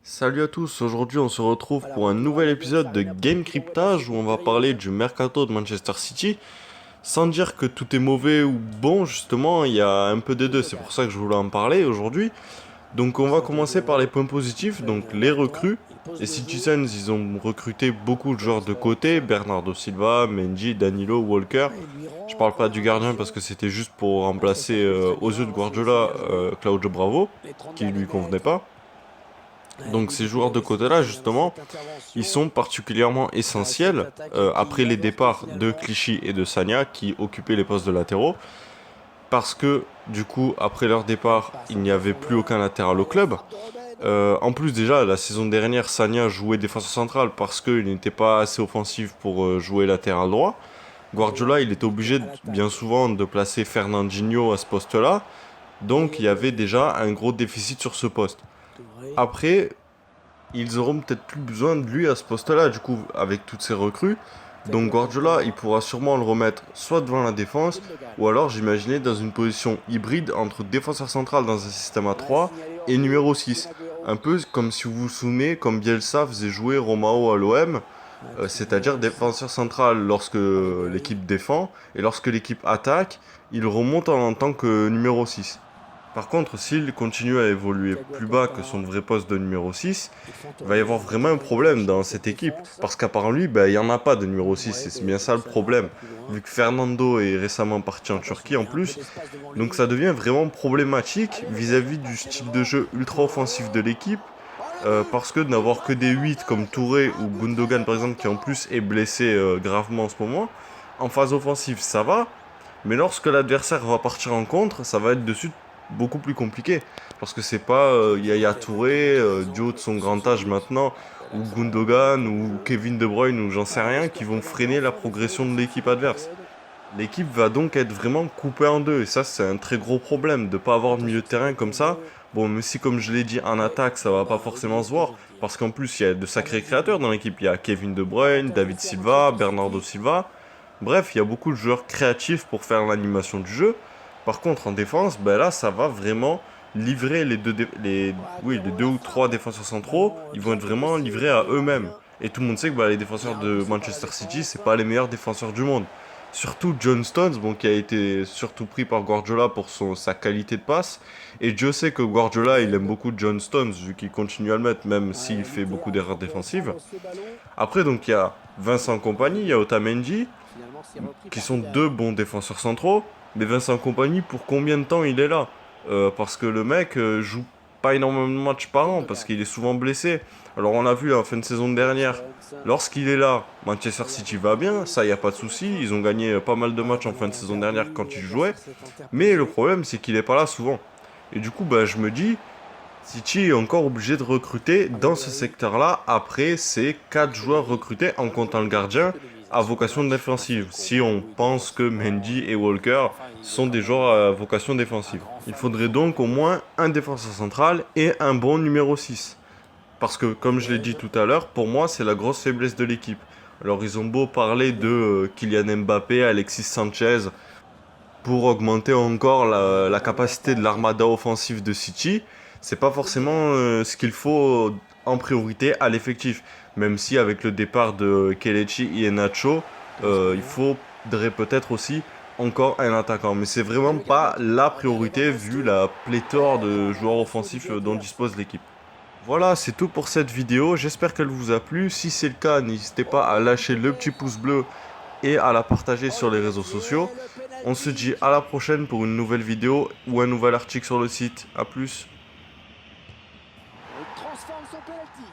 Salut à tous, aujourd'hui on se retrouve pour un nouvel épisode de Game Cryptage où on va parler du mercato de Manchester City. Sans dire que tout est mauvais ou bon, justement, il y a un peu des deux, c'est pour ça que je voulais en parler aujourd'hui. Donc on va commencer par les points positifs, donc les recrues. Les Citizens, ils ont recruté beaucoup de joueurs de côté, Bernardo Silva, Mendy, Danilo, Walker. Je parle pas du gardien parce que c'était juste pour remplacer aux yeux de Guardiola Claudio Bravo, qui lui convenait pas. Donc ces joueurs de côté-là, justement, ils sont particulièrement essentiels après les départs de Clichy et de Sagna qui occupaient les postes de latéraux. Parce que, du coup, après leur départ, il n'y avait plus aucun latéral au club. En plus, déjà, la saison dernière, Sagna jouait défenseur central parce qu'il n'était pas assez offensif pour jouer latéral droit. Guardiola, il était obligé bien souvent de placer Fernandinho à ce poste-là. Donc il y avait déjà un gros déficit sur ce poste. Après, ils auront peut-être plus besoin de lui à ce poste-là, du coup, avec toutes ces recrues. Donc Guardiola, il pourra sûrement le remettre soit devant la défense, ou alors j'imaginais dans une position hybride entre défenseur central dans un système à 3 et numéro 6. Un peu comme si vous vous souvenez, comme Bielsa faisait jouer Romao à l'OM, c'est-à-dire défenseur central lorsque l'équipe défend, et lorsque l'équipe attaque, il remonte en tant que numéro 6. Par contre, s'il continue à évoluer plus bas que son vrai poste de numéro 6, il va y avoir vraiment un problème dans cette équipe. Parce qu'à part lui, il n'y en a pas de numéro 6, et c'est bien ça le problème. Vu que Fernando est récemment parti en Turquie en plus, donc ça devient vraiment problématique vis-à-vis du style de jeu ultra offensif de l'équipe. Parce que de n'avoir que des 8 comme Touré ou Gundogan par exemple, qui en plus est blessé gravement en ce moment, en phase offensive ça va, mais lorsque l'adversaire va partir en contre, ça va être de suite beaucoup plus compliqué. Parce que c'est pas Yaya Touré, du haut de son grand âge maintenant, ou Gundogan, ou Kevin De Bruyne, ou j'en sais rien, qui vont freiner la progression de l'équipe adverse. L'équipe va donc être vraiment coupée en deux, et ça c'est un très gros problème, de pas avoir de milieu de terrain comme ça. Bon, même si comme je l'ai dit, en attaque ça va pas forcément se voir, parce qu'en plus il y a de sacrés créateurs dans l'équipe. Il y a Kevin De Bruyne, David Silva, Bernardo Silva. Bref, il y a beaucoup de joueurs créatifs pour faire l'animation du jeu. Par contre, en défense, là, ça va vraiment livrer les deux ou trois défenseurs centraux. Ils vont être vraiment livrés à eux-mêmes. Et tout le monde sait que les défenseurs de Manchester City, c'est pas les meilleurs défenseurs du monde. Surtout John Stones, qui a été surtout pris par Guardiola pour sa qualité de passe. Et Dieu sait que Guardiola, il aime beaucoup John Stones, vu qu'il continue à le mettre, même s'il fait beaucoup d'erreurs défensives. Après, donc, il y a Vincent Kompany, il y a Otamendi, qui sont deux bons défenseurs centraux. Mais Vincent Kompany, pour combien de temps il est là? Parce que le mec joue pas énormément de matchs par an, parce qu'il est souvent blessé. Alors on l'a vu en fin de saison dernière, lorsqu'il est là, Manchester City va bien, ça y a pas de souci. Ils ont gagné pas mal de matchs en fin de saison dernière quand il jouait. Mais le problème c'est qu'il est pas là souvent. Et du coup je me dis, City est encore obligé de recruter dans ce secteur-là après ces 4 joueurs recrutés en comptant le gardien à vocation défensive. Si on pense que Mendy et Walker sont des joueurs à vocation défensive. Il faudrait donc au moins un défenseur central et un bon numéro 6. Parce que, comme je l'ai dit tout à l'heure, pour moi, c'est la grosse faiblesse de l'équipe. Alors, ils ont beau parler de Kylian Mbappé, Alexis Sanchez, pour augmenter encore la capacité de l'armada offensive de City, c'est pas forcément ce qu'il faut en priorité à l'effectif. Même si avec le départ de Kelechi Iheanacho, il faudrait peut-être aussi encore un attaquant. Mais c'est vraiment pas la priorité vu la pléthore de joueurs offensifs dont dispose l'équipe. Voilà, c'est tout pour cette vidéo. J'espère qu'elle vous a plu. Si c'est le cas, n'hésitez pas à lâcher le petit pouce bleu et à la partager sur les réseaux sociaux. On se dit à la prochaine pour une nouvelle vidéo ou un nouvel article sur le site. A plus. Il transforme son penalty.